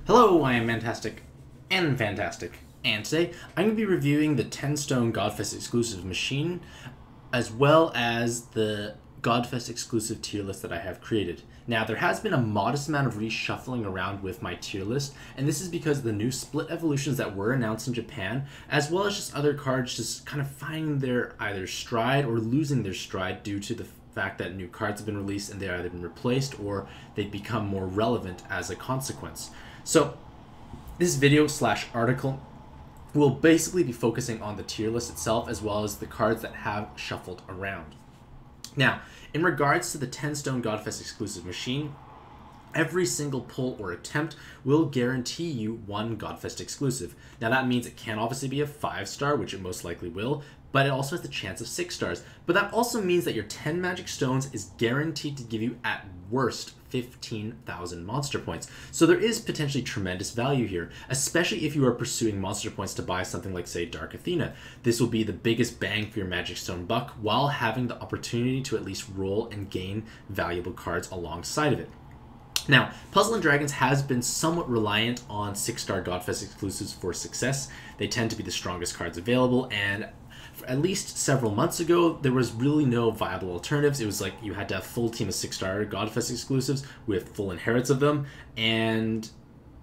Hello, I am Mantastic and Fantastic, and today I'm going to be reviewing the 10-stone Godfest exclusive machine, as well as the Godfest exclusive tier list that I have created. Now, there has been a modest amount of reshuffling around with my tier list, and this is because of the new split evolutions that were announced in Japan, as well as just other cards just kind of finding their either stride or losing their stride due to the fact that new cards have been released and they've either been replaced or they've become more relevant as a consequence. So this video slash article will basically be focusing on the tier list itself as well as the cards that have shuffled around. Now, in regards to the 10-stone Godfest exclusive machine, every single pull or attempt will guarantee you one Godfest exclusive. Now that means it can obviously be a 5-star, which it most likely will, but it also has the chance of 6 stars. But that also means that your 10 magic stones is guaranteed to give you at worst 15,000 monster points. So there is potentially tremendous value here, especially if you are pursuing monster points to buy something like, say, Dark Athena. This will be the biggest bang for your magic stone buck while having the opportunity to at least roll and gain valuable cards alongside of it. Now, Puzzle & Dragons has been somewhat reliant on 6-star Godfest exclusives for success. They tend to be the strongest cards available, and at least several months ago, there was really no viable alternatives. It was like you had to have a full team of 6-star Godfest exclusives with full inherits of them, and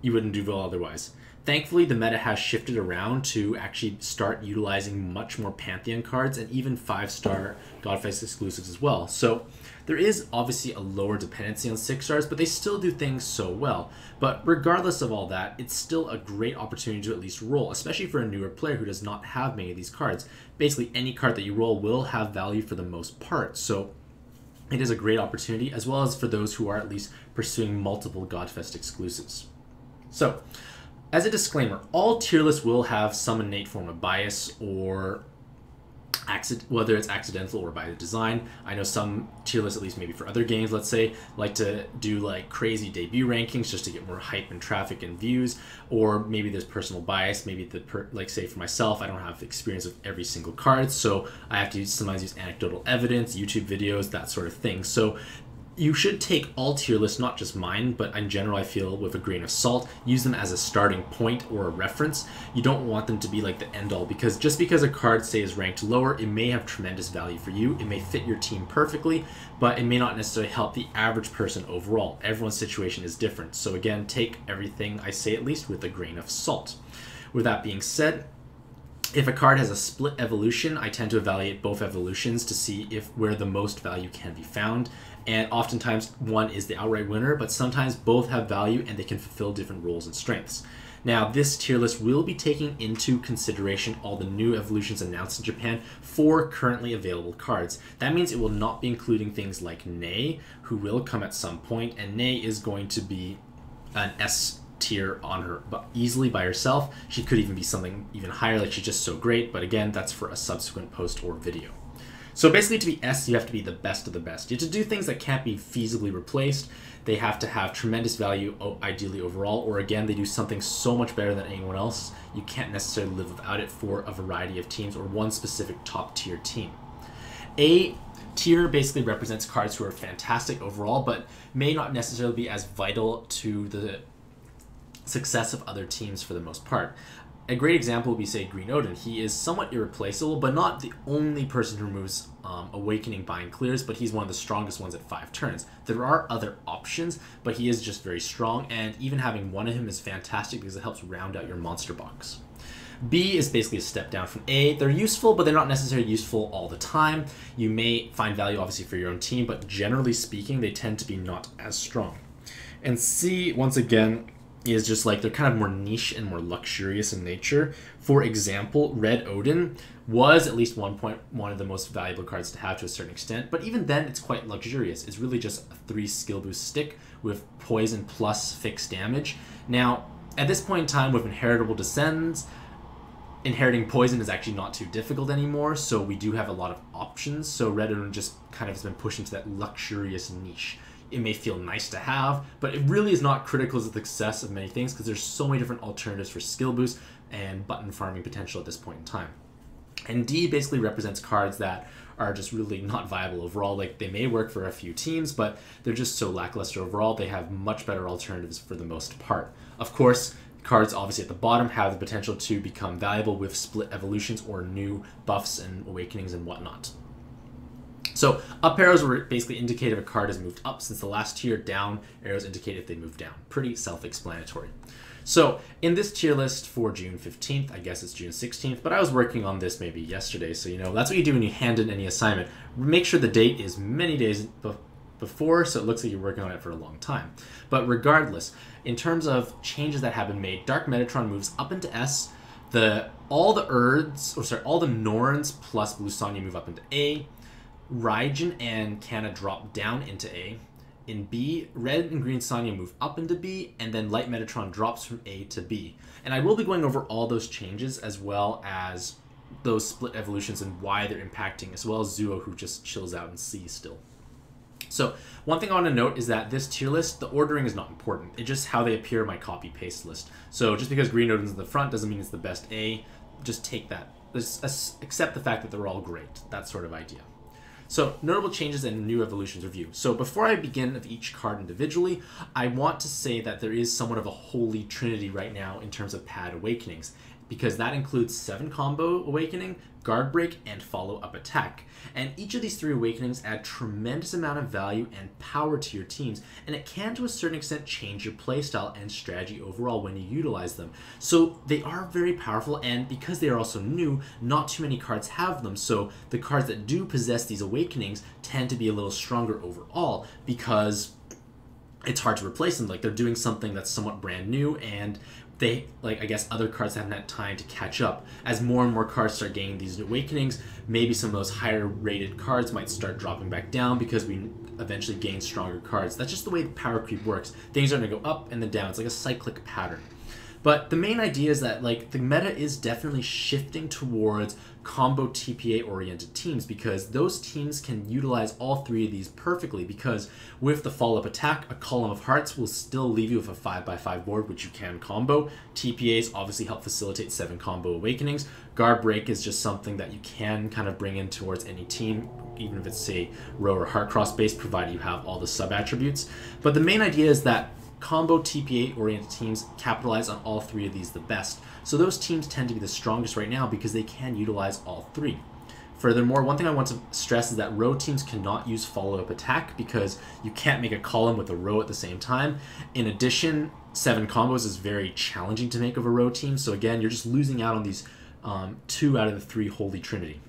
you wouldn't do well otherwise. Thankfully, the meta has shifted around to actually start utilizing much more Pantheon cards and even 5-star Godfest exclusives as well. So there is obviously a lower dependency on 6 stars, but they still do things so well. But regardless of all that, it's still a great opportunity to at least roll, especially for a newer player who does not have many of these cards. Basically, any card that you roll will have value for the most part. So it is a great opportunity, as well as for those who are at least pursuing multiple Godfest exclusives. So, as a disclaimer, all tier lists will have some innate form of bias or whether it's accidental or by design. I know some tier lists, at least maybe for other games, let's say, like to do like crazy debut rankings just to get more hype and traffic and views, or maybe there's personal bias. Maybe like say for myself, I don't have experience with every single card, so I have to sometimes use anecdotal evidence, YouTube videos, that sort of thing. So you should take all tier lists, not just mine, but in general I feel with a grain of salt. Use them as a starting point or a reference. You don't want them to be like the end all, because just because a card, say, is ranked lower, it may have tremendous value for you. It may fit your team perfectly, but it may not necessarily help the average person overall. Everyone's situation is different. So again, take everything I say at least with a grain of salt. With that being said, if a card has a split evolution, I tend to evaluate both evolutions to see where the most value can be found. And oftentimes one is the outright winner, but sometimes both have value and they can fulfill different roles and strengths. Now, this tier list will be taking into consideration all the new evolutions announced in Japan for currently available cards. That means it will not be including things like Nei, who will come at some point, and Nei is going to be an S tier on her, but easily by herself. She could even be something even higher, like she's just so great, but again, that's for a subsequent post or video. So basically, to be S, you have to be the best of the best. You have to do things that can't be feasibly replaced. They have to have tremendous value, ideally overall, or again, they do something so much better than anyone else, you can't necessarily live without it for a variety of teams or one specific top tier team. A tier basically represents cards who are fantastic overall, but may not necessarily be as vital to the success of other teams for the most part. A great example would be, say, Green Odin. He is somewhat irreplaceable, but not the only person who removes Awakening, Bind, Clears, but he's one of the strongest ones at 5 turns. There are other options, but he is just very strong, and even having one of him is fantastic because it helps round out your monster box. B is basically a step down from A. They're useful, but they're not necessarily useful all the time. You may find value, obviously, for your own team, but generally speaking, they tend to be not as strong. And C, once again, is just like they're kind of more niche and more luxurious in nature. For example, Red Odin was at least one point one of the most valuable cards to have to a certain extent, but even then it's quite luxurious. It's really just a 3 skill boost stick with poison plus fixed damage. Now, at this point in time with inheritable descends, inheriting poison is actually not too difficult anymore, so we do have a lot of options. So Red Odin just kind of has been pushed into that luxurious niche. It may feel nice to have, but it really is not critical to the success of many things because there's so many different alternatives for skill boost and button farming potential at this point in time. And D basically represents cards that are just really not viable overall. Like, they may work for a few teams, but they're just so lackluster overall. They have much better alternatives for the most part. Of course, cards obviously at the bottom have the potential to become valuable with split evolutions or new buffs and awakenings and whatnot. So up arrows were basically indicate if a card has moved up since the last tier. Down arrows indicate if they moved down. Pretty self-explanatory. So in this tier list for June 15th, I guess it's June 16th, but I was working on this maybe yesterday, so that's what you do when you hand in any assignment. Make sure the date is many days before, so it looks like you're working on it for a long time. But regardless, in terms of changes that have been made, Dark Metatron moves up into S. All the Norns plus Blue Sonya move up into A. Raijin and Kanna drop down into A. In B, Red and Green Sonya move up into B, and then Light Metatron drops from A to B. And I will be going over all those changes as well as those split evolutions and why they're impacting, as well as Zuo, who just chills out in C still. So one thing I want to note is that this tier list, the ordering is not important. It's just how they appear in my copy-paste list. So just because Green Odin's in the front doesn't mean it's the best A. Just take that. Just accept the fact that they're all great. That sort of idea. So, notable changes and new evolutions review. So, before I begin of each card individually, I want to say that there is somewhat of a holy trinity right now in terms of pad awakenings, because that includes 7 combo awakening, guard break, and follow-up attack. And each of these 3 awakenings add tremendous amount of value and power to your teams, and it can to a certain extent change your playstyle and strategy overall when you utilize them. So they are very powerful, and because they are also new, not too many cards have them, so the cards that do possess these awakenings tend to be a little stronger overall, because it's hard to replace them. Like, they're doing something that's somewhat brand new, and I guess other cards haven't had time to catch up. As more and more cards start gaining these awakenings, maybe some of those higher rated cards might start dropping back down because we eventually gain stronger cards. That's just the way the power creep works. Things are going to go up and then down. It's like a cyclic pattern. But the main idea is that the meta is definitely shifting towards combo TPA oriented teams, because those teams can utilize all 3 of these perfectly, because with the follow-up attack, a column of hearts will still leave you with a 5x5 board, which you can combo. TPAs obviously help facilitate 7 combo awakenings. Guard break is just something that you can kind of bring in towards any team, even if it's, say, row or heart cross based, provided you have all the sub attributes. But the main idea is that combo TPA oriented teams capitalize on all 3 of these the best. So those teams tend to be the strongest right now because they can utilize all 3. Furthermore, one thing I want to stress is that row teams cannot use follow-up attack because you can't make a column with a row at the same time. In addition, 7 combos is very challenging to make of a row team. So again, you're just losing out on these 2 out of the 3 holy trinity.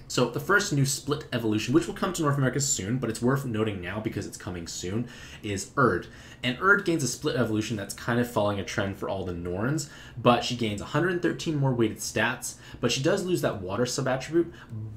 So the first new split evolution, which will come to North America soon, but it's worth noting now because it's coming soon, is Erd. And Erd gains a split evolution that's kind of following a trend for all the Norns, but she gains 113 more weighted stats, but she does lose that water sub-attribute,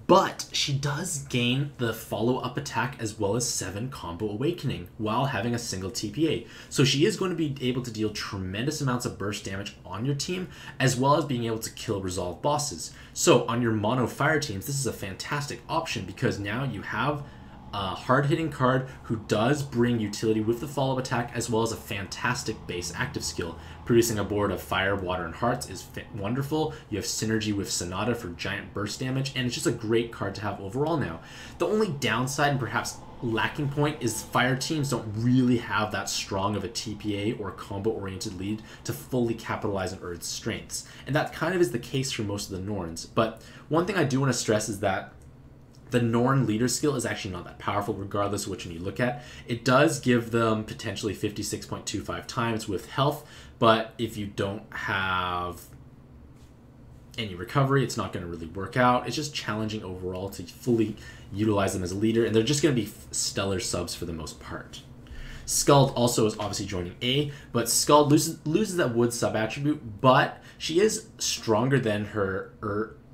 but she does gain the follow-up attack as well as 7 combo awakening while having a single TPA. So she is going to be able to deal tremendous amounts of burst damage on your team, as well as being able to kill resolve bosses. So on your mono fire teams, this is a fantastic option because now you have a hard-hitting card who does bring utility with the follow-up attack, as well as a fantastic base active skill. Producing a board of fire, water, and hearts is wonderful. You have synergy with Sonata for giant burst damage, and it's just a great card to have overall now. The only downside and perhaps lacking point is fire teams don't really have that strong of a TPA or combo-oriented lead to fully capitalize on Erd's strengths. And that kind of is the case for most of the Norns. But one thing I do want to stress is that the Norn leader skill is actually not that powerful regardless of which one you look at. It does give them potentially 56.25 times with health, but if you don't have any recovery, it's not going to really work out. It's just challenging overall to fully utilize them as a leader, and they're just going to be stellar subs for the most part. Skald also is obviously joining A, but Skald loses that wood sub attribute, but she is stronger than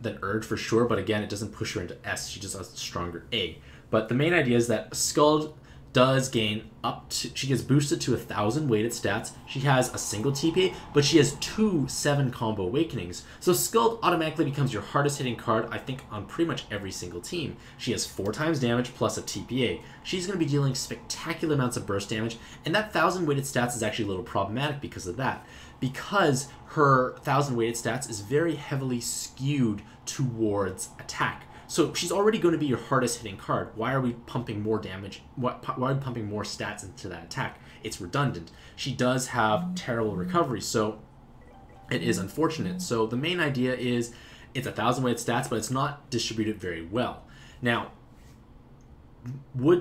than Erd for sure, but again, it doesn't push her into S. She just has a stronger A. But the main idea is that Skald does gain she gets boosted to 1,000 weighted stats. She has a single TPA, but she has 2 7 combo awakenings. So Skuld automatically becomes your hardest hitting card, I think, on pretty much every single team. She has 4 times damage plus a TPA. She's going to be dealing spectacular amounts of burst damage, and that 1,000 weighted stats is actually a little problematic because of that. Because her 1,000 weighted stats is very heavily skewed towards attack. So she's already going to be your hardest hitting card. Why are we pumping more damage? Why are we pumping more stats into that attack? It's redundant. She does have terrible recovery, so it is unfortunate. So the main idea is it's 1,000 weighted stats, but it's not distributed very well. Now, water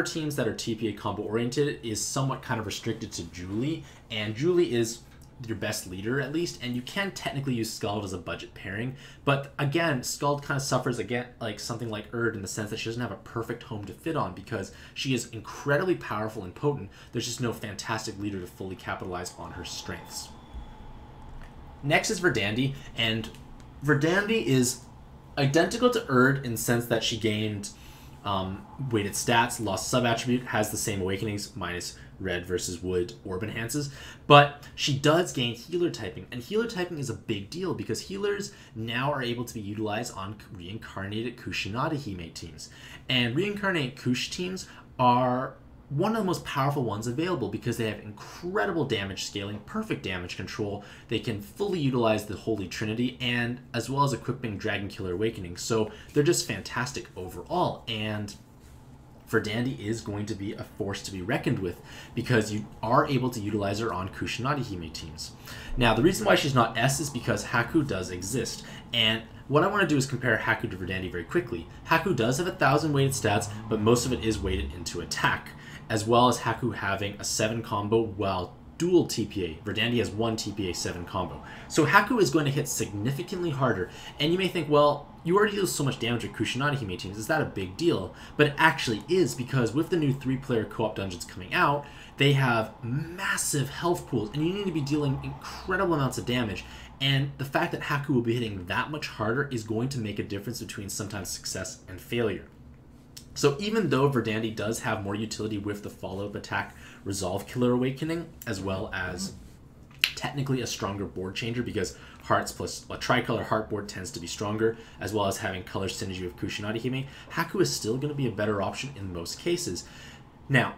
teams that are TPA combo oriented is somewhat kind of restricted to Julie, and Julie is your best leader at least, and you can technically use Skuld as a budget pairing, but again, Skuld kind of suffers again like something like Erd in the sense that she doesn't have a perfect home to fit on because she is incredibly powerful and potent. There's just no fantastic leader to fully capitalize on her strengths. Next is Verdandi, and Verdandi is identical to Erd in the sense that she gained weighted stats, lost sub-attribute, has the same awakenings minus red versus wood orb enhances, but she does gain healer typing, and healer typing is a big deal because healers now are able to be utilized on reincarnated Kushinada Hime teams, and reincarnated Kush teams are one of the most powerful ones available because they have incredible damage scaling, perfect damage control. They can fully utilize the Holy Trinity, and as well as equipping Dragon Killer Awakening. So they're just fantastic overall, and Verdandi is going to be a force to be reckoned with because you are able to utilize her on Kushinada Hime teams. Now, the reason why she's not S is because Haku does exist, and what I want to do is compare Haku to Verdandi very quickly. Haku does have 1,000 weighted stats, but most of it is weighted into attack, as well as Haku having a 7 combo while dual TPA. Verdandi has 1 TPA 7 combo. So Haku is going to hit significantly harder, and you may think, well, you already do so much damage with Kushinada Hime teams, is that a big deal? But it actually is, because with the new 3-player co-op dungeons coming out, they have massive health pools, and you need to be dealing incredible amounts of damage, and the fact that Haku will be hitting that much harder is going to make a difference between sometimes success and failure. So even though Verdandi does have more utility with the follow-up attack Resolve Killer Awakening, as well as technically a stronger board changer because hearts plus a tricolor heart board tends to be stronger, as well as having color synergy with Kushinada Hime, Haku is still going to be a better option in most cases. Now,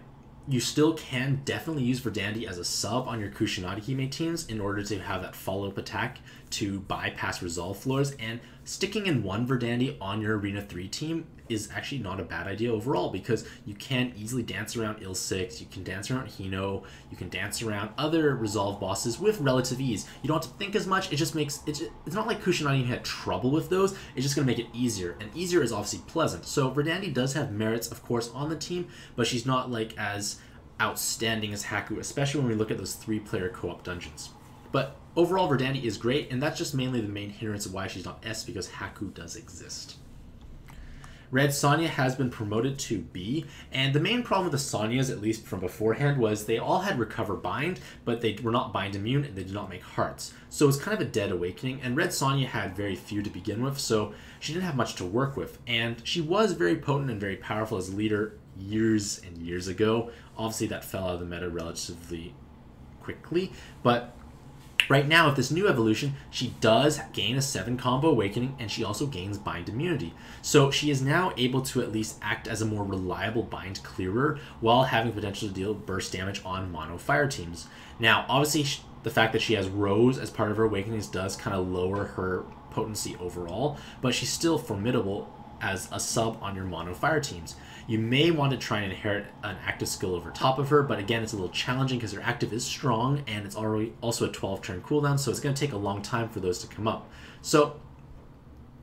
you still can definitely use Verdandi as a sub on your Kushinada Hime teams in order to have that follow-up attack to bypass resolve floors, and sticking in one Verdandi on your Arena 3 team is actually not a bad idea overall because you can easily dance around Il-6, you can dance around Hino, you can dance around other resolve bosses with relative ease. You don't have to think as much, it just makes it's not like Kushinada Hime had trouble with those, it's just going to make it easier, and easier is obviously pleasant. So Verdandi does have merits, of course, on the team, but she's not like as outstanding as Haku, especially when we look at those 3-player co-op dungeons. But overall, Verdandi is great, and that's just mainly the main hindrance of why she's not S, because Haku does exist. Red Sonya has been promoted to B, and the main problem with the Sonyas, at least from beforehand, was they all had Recover Bind, but they were not Bind immune, and they did not make hearts. So it was kind of a dead awakening, and Red Sonya had very few to begin with, so she didn't have much to work with. And she was very potent and very powerful as a leader years and years ago. Obviously, that fell out of the meta relatively quickly, but right now, with this new evolution, she does gain a 7 combo awakening, and she also gains bind immunity. So she is now able to at least act as a more reliable bind clearer while having potential to deal burst damage on mono fire teams. Now, obviously, the fact that she has Rose as part of her awakenings does kind of lower her potency overall, but she's still formidable as a sub on your mono fire teams. You may want to try and inherit an active skill over top of her, but again, it's a little challenging because her active is strong and it's already also a 12-turn cooldown, so it's going to take a long time for those to come up. So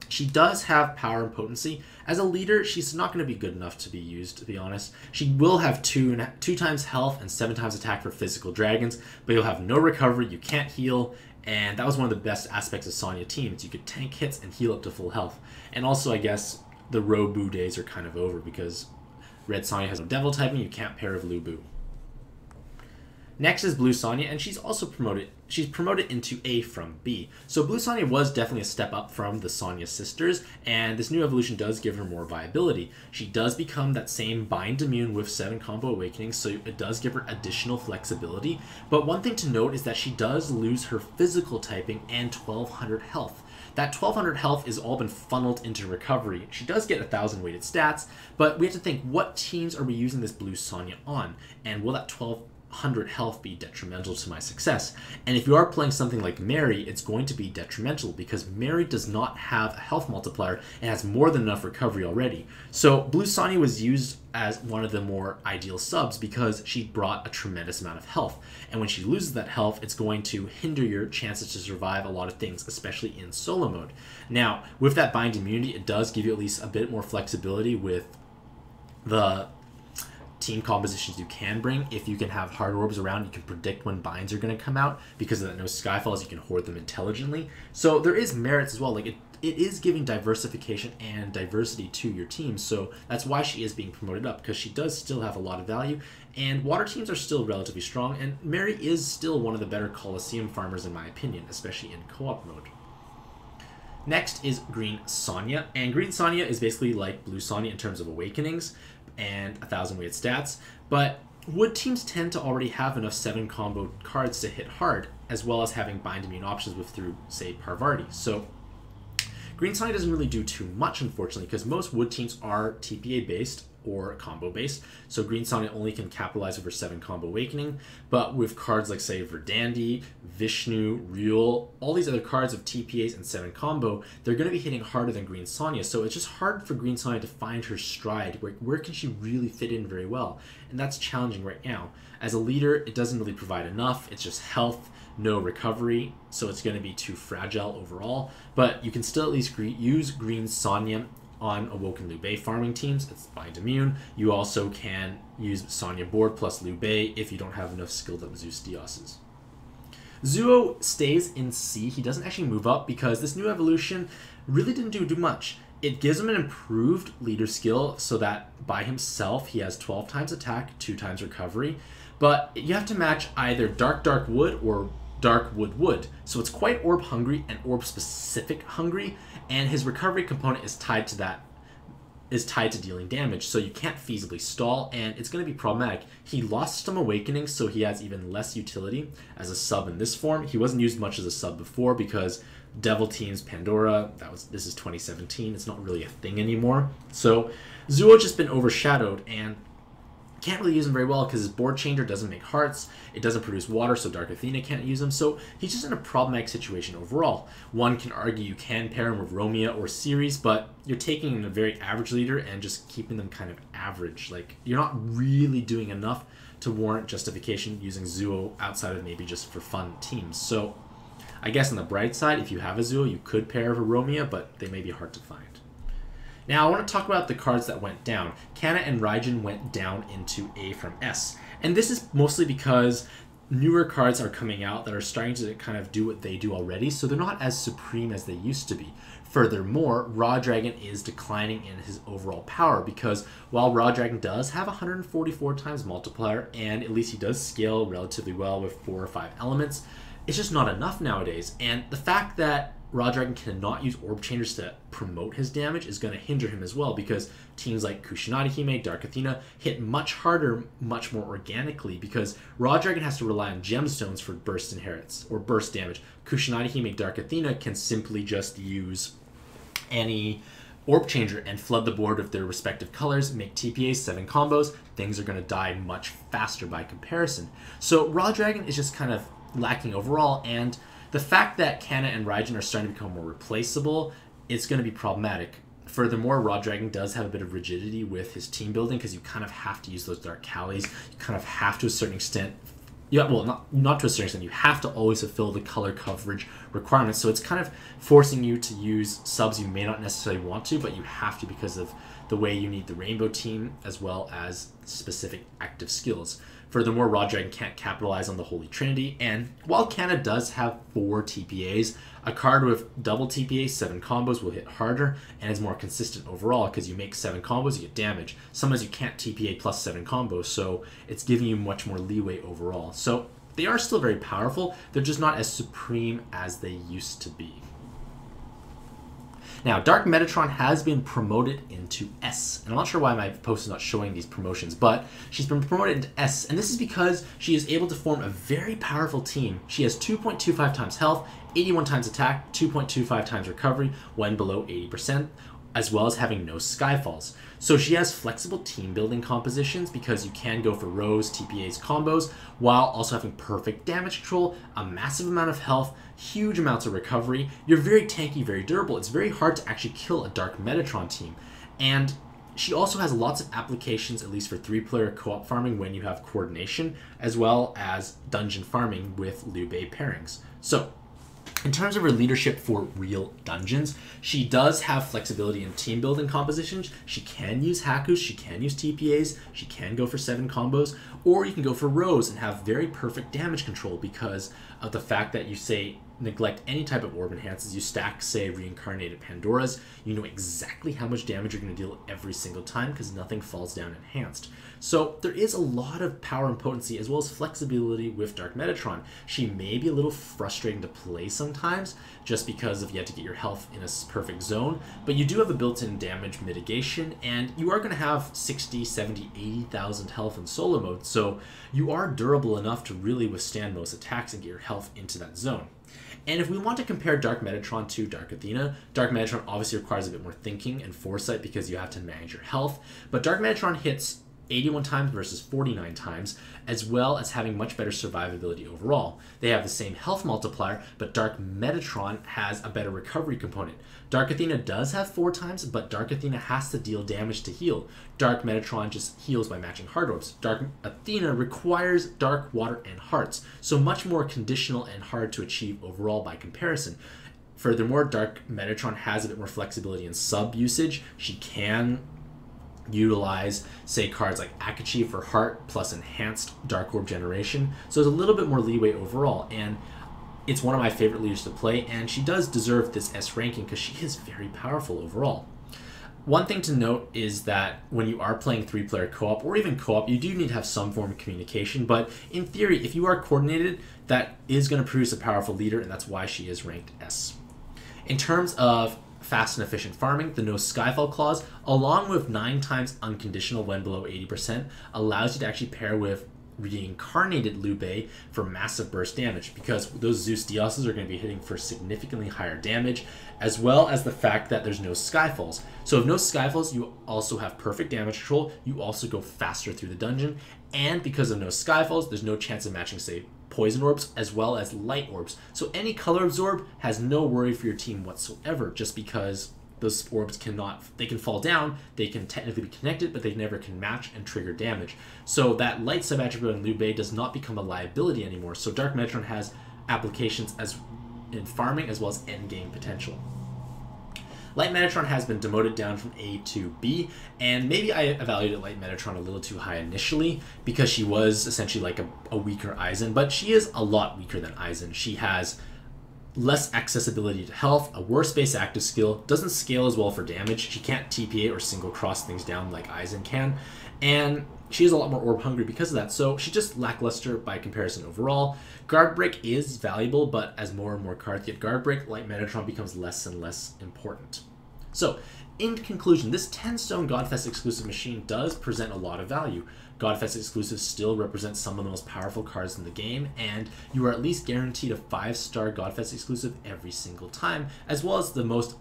she does have power and potency. As a leader, she's not going to be good enough to be used, to be honest. She will have 2 times health and 7 times attack for physical dragons, but you'll have no recovery, you can't heal, and that was one of the best aspects of Sonya teams. You could tank hits and heal up to full health. And also, I guess, the Robu days are kind of over because Red Sonya has no devil typing, you can't pair with Lubu. Next is Blue Sonya, and she's also promoted. She's promoted into A from B. So Blue Sonya was definitely a step up from the Sonya sisters, and this new evolution does give her more viability. She does become that same bind immune with 7 combo awakenings, so it does give her additional flexibility. But one thing to note is that she does lose her physical typing and 1200 health. That 1200 health is all been funneled into recovery. She does get 1000 weighted stats, but we have to think, what teams are we using this Blue Sonya on? And will that 1200 health be detrimental to my success? And if you are playing something like Mary, it's going to be detrimental because Mary does not have a health multiplier and has more than enough recovery already. So Blue Sonya was used as one of the more ideal subs because she brought a tremendous amount of health. And when she loses that health, it's going to hinder your chances to survive a lot of things, especially in solo mode. Now, with that bind immunity, it does give you at least a bit more flexibility with the team compositions you can bring. If you can have hard orbs around, you can predict when binds are going to come out. Because of that no skyfalls, you can hoard them intelligently. So there is merits as well. Like it is giving diversification and diversity to your team. So that's why she is being promoted up, because she does still have a lot of value. And water teams are still relatively strong, and Mary is still one of the better Colosseum farmers in my opinion, especially in co-op mode. Next is Green Sonya, and Green Sonya is basically like Blue Sonya in terms of awakenings and 1000 weighted stats, but wood teams tend to already have enough 7 combo cards to hit hard, as well as having bind immune options with through, say, Parvati. So Green Sonya doesn't really do too much, unfortunately, because most wood teams are TPA based or combo based. So Green Sonya only can capitalize over 7 combo awakening, but with cards like, say, Verdandi, Vishnu, Real, all these other cards of TPAs and 7 combo, they're going to be hitting harder than Green Sonya. So it's just hard for Green Sonya to find her stride. Where can she really fit in very well? And that's challenging right now. As a leader, it doesn't really provide enough. It's just health, no recovery, so it's going to be too fragile overall. But you can still at least use Green Sonya on Awoken Liu Bei farming teams. It's bind immune. You also can use Sonya board plus Liu Bei if you don't have enough skilled up Zeus Dioses. Zuo stays in C. He doesn't actually move up because this new evolution really didn't do much. It gives him an improved leader skill so that by himself he has 12 times attack, 2 times recovery. But you have to match either Dark Wood or Dark Wood. So it's quite orb hungry and orb specific hungry, and his recovery component is tied to dealing damage, so you can't feasibly stall, and it's going to be problematic. He lost some awakening, so he has even less utility as a sub in this form. He wasn't used much as a sub before because Devil Teams Pandora, this is 2017, it's not really a thing anymore. So Zuo's just been overshadowed, and can't really use him very well because his board changer doesn't make hearts, it doesn't produce water, so Dark Athena can't use him, so he's just in a problematic situation overall. One can argue you can pair him with Romeo or Ceres, but you're taking a very average leader and just keeping them kind of average. Like, you're not really doing enough to warrant justification using Zuo outside of maybe just for fun teams. So I guess on the bright side, if you have a Zuo, you could pair with Romeo, but they may be hard to find. Now, I want to talk about the cards that went down. Kana and Raijin went down into A from S. And this is mostly because newer cards are coming out that are starting to kind of do what they do already, so they're not as supreme as they used to be. Furthermore, Raw Dragon is declining in his overall power because while Raw Dragon does have 144 times multiplier, and at least he does scale relatively well with 4 or 5 elements, it's just not enough nowadays. And the fact that Raw Dragon cannot use Orb Changers to promote his damage is going to hinder him as well, because teams like Kusanagi Hime, Dark Athena hit much harder, much more organically, because Raw Dragon has to rely on gemstones for burst inherits or burst damage. Kusanagi Hime, Dark Athena can simply just use any Orb Changer and flood the board with their respective colors, make TPAs, 7 combos. Things are going to die much faster by comparison. So Raw Dragon is just kind of lacking overall, and the fact that Kana and Raijin are starting to become more replaceable, it's going to be problematic. Furthermore, Raw Dragon does have a bit of rigidity with his team building because you kind of have to use those Dark Callies. You kind of have to a certain extent, well, not to a certain extent, you have to always fulfill the color coverage requirements. So it's kind of forcing you to use subs you may not necessarily want to, but you have to because of the way you need the Rainbow team as well as specific active skills. Furthermore, Raw Dragon can't capitalize on the Holy Trinity, and while Canna does have 4 TPAs, a card with double TPA, 7 combos will hit harder and is more consistent overall because you make 7 combos, you get damage. Sometimes you can't TPA plus 7 combos, so it's giving you much more leeway overall. So they are still very powerful, they're just not as supreme as they used to be. Now, Dark Metatron has been promoted into S, and I'm not sure why my post is not showing these promotions, but she's been promoted into S, and this is because she is able to form a very powerful team. She has 2.25 times health, 81 times attack, 2.25 times recovery when below 80%, as well as having no skyfalls. So she has flexible team building compositions because you can go for rows, TPAs, combos, while also having perfect damage control, a massive amount of health, huge amounts of recovery. You're very tanky, very durable. It's very hard to actually kill a Dark Metatron team. And she also has lots of applications, at least for 3-player co-op farming when you have coordination, as well as dungeon farming with Liu Bei pairings. So, in terms of her leadership for real dungeons, she does have flexibility in team building compositions. She can use Hakus, she can use TPAs, she can go for 7 combos, or you can go for rows and have very perfect damage control because of the fact that you say neglect any type of orb enhances, you stack, say, reincarnated Pandoras, you know exactly how much damage you're going to deal every single time because nothing falls down enhanced. So there is a lot of power and potency as well as flexibility with Dark Metatron. She may be a little frustrating to play sometimes just because of you have to get your health in a perfect zone, but you do have a built-in damage mitigation and you are going to have 60, 70, 80,000 health in solo mode, so you are durable enough to really withstand most attacks and get your health into that zone. And if we want to compare Dark Metatron to Dark Athena, Dark Metatron obviously requires a bit more thinking and foresight because you have to manage your health, but Dark Metatron hits 81 times versus 49 times, as well as having much better survivability overall. They have the same health multiplier, but Dark Metatron has a better recovery component. Dark Athena does have 4 times, but Dark Athena has to deal damage to heal. Dark Metatron just heals by matching hard orbs. Dark Athena requires Dark Water and Hearts, so much more conditional and hard to achieve overall by comparison. Furthermore, Dark Metatron has a bit more flexibility in sub usage. She can utilize, say, cards like Akachi for heart plus enhanced Dark Orb generation, so there's a little bit more leeway overall, and it's one of my favorite leaders to play, and she does deserve this S ranking because she is very powerful overall. One thing to note is that when you are playing 3-player co-op or even co-op, you do need to have some form of communication, but in theory, if you are coordinated, that is going to produce a powerful leader, and that's why she is ranked S. In terms of fast and efficient farming, the no Skyfall clause, along with 9 times unconditional when below 80%, allows you to actually pair with reincarnated Liu Bei for massive burst damage, because those Zeus Dioses are going to be hitting for significantly higher damage, as well as the fact that there's no Skyfalls. So if no Skyfalls, you also have perfect damage control, you also go faster through the dungeon, and because of no Skyfalls, there's no chance of matching, say, poison orbs as well as light orbs. So any color absorb has no worry for your team whatsoever, just because those orbs they can fall down, they can technically be connected, but they never can match and trigger damage. So that light sub-attribute in Liu Bei does not become a liability anymore. So Dark Metatron has applications as in farming as well as endgame potential. Light Metatron has been demoted down from A to B, and maybe I evaluated Light Metatron a little too high initially because she was essentially like a weaker Aizen, but she is a lot weaker than Aizen. She has less accessibility to health, a worse base active skill, doesn't scale as well for damage, she can't TPA or single cross things down like Aizen can, and she is a lot more orb hungry because of that, so she's just lackluster by comparison overall. Guard Break is valuable, but as more and more cards get Guard Break, Light Metatron becomes less and less important. So, in conclusion, this 10-stone Godfest exclusive machine does present a lot of value. Godfest exclusives still represent some of the most powerful cards in the game, and you are at least guaranteed a 5-star Godfest exclusive every single time, as well as the most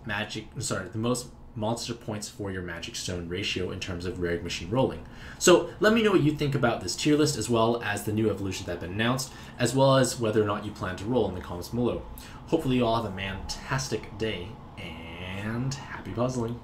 monster points for your Magic Stone ratio in terms of rare machine rolling. So let me know what you think about this tier list, as well as the new evolutions that have been announced, as well as whether or not you plan to roll in the comments below. Hopefully you all have a fantastic day, and happy puzzling!